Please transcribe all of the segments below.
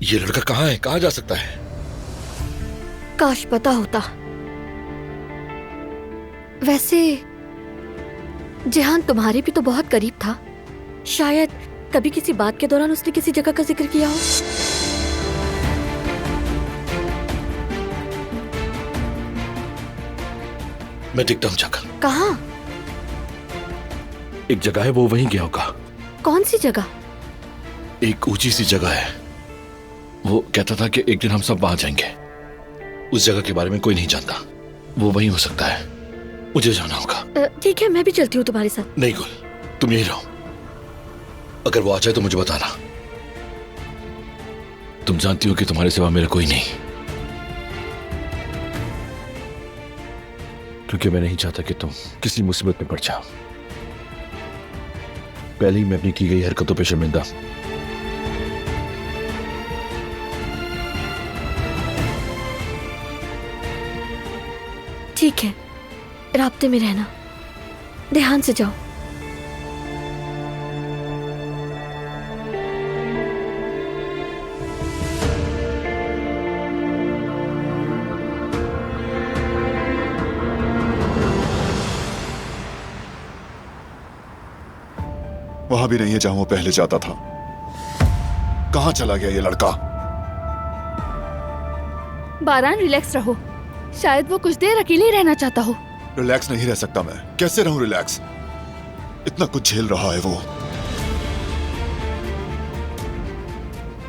ये लड़का कहाँ है? कहाँ जा सकता है? काश पता होता। वैसे जेहान तुम्हारे भी तो बहुत करीब था। शायद कभी किसी बात के दौरान उसने किसी जगह का जिक्र किया हो। मैं देखता हूँ जाकर। कहाँ? एक जगह है, वो वहीं गया होगा। कौन सी जगह? एक ऊंची सी जगह है। वो कहता था कि एक दिन हम सब वहां जाएंगे। उस जगह के बारे में कोई नहीं जानता। वो वहीं हो सकता है। मुझे जाना होगा। ठीक है, मैं भी चलती हूँ तुम्हारे साथ। नहीं गुल, तुम यहीं रहो। अगर वो आ जाए तो मुझे बताना। तुम जानती हो कि तुम्हारे सिवा मेरा कोई नहीं, क्योंकि मैं नहीं चाहता कि तुम किसी मुसीबत में पड़ जाओ। पहले ही मैं अपनी की गई हरकतों पे शर्मिंदा। ठीक है, राब्ते में रहना। ध्यान से जाओ। वहां भी नहीं है जहां वो पहले जाता था। कहां चला गया ये लड़का? बारान, रिलैक्स रहो। शायद वो कुछ देर अकेले ही रहना चाहता हो। रिलैक्स नहीं रह सकता मैं। कैसे रहूं रिलैक्स? इतना कुछ झेल रहा है वो।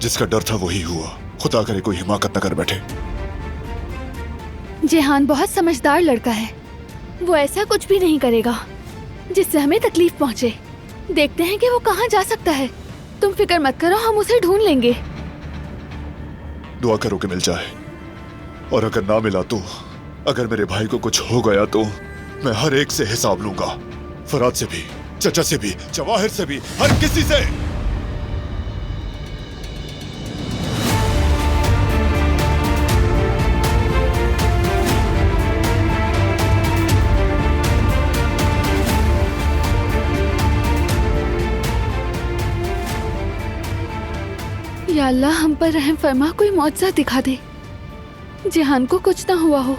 जिसका डर था वही हुआ। खुदा करे कोई हिमाकत न कर बैठे। जेहान बहुत समझदार लड़का है। वो ऐसा कुछ भी नहीं करेगा जिससे हमें तकलीफ पहुंचे। देखते हैं कि वो कहाँ जा सकता है। तुम फिक्र मत करो, हम उसे ढूंढ लेंगे। दुआ करो कि मिल जाए, और अगर ना मिला तो, अगर मेरे भाई को कुछ हो गया तो मैं हर एक से हिसाब लूंगा। फराद से भी, चचा से भी, जवाहिर से भी, हर किसी से। या अल्लाह, हम पर रहम फरमा, कोई मौजज़ा दिखा दे। जेहान को कुछ ना हुआ हो।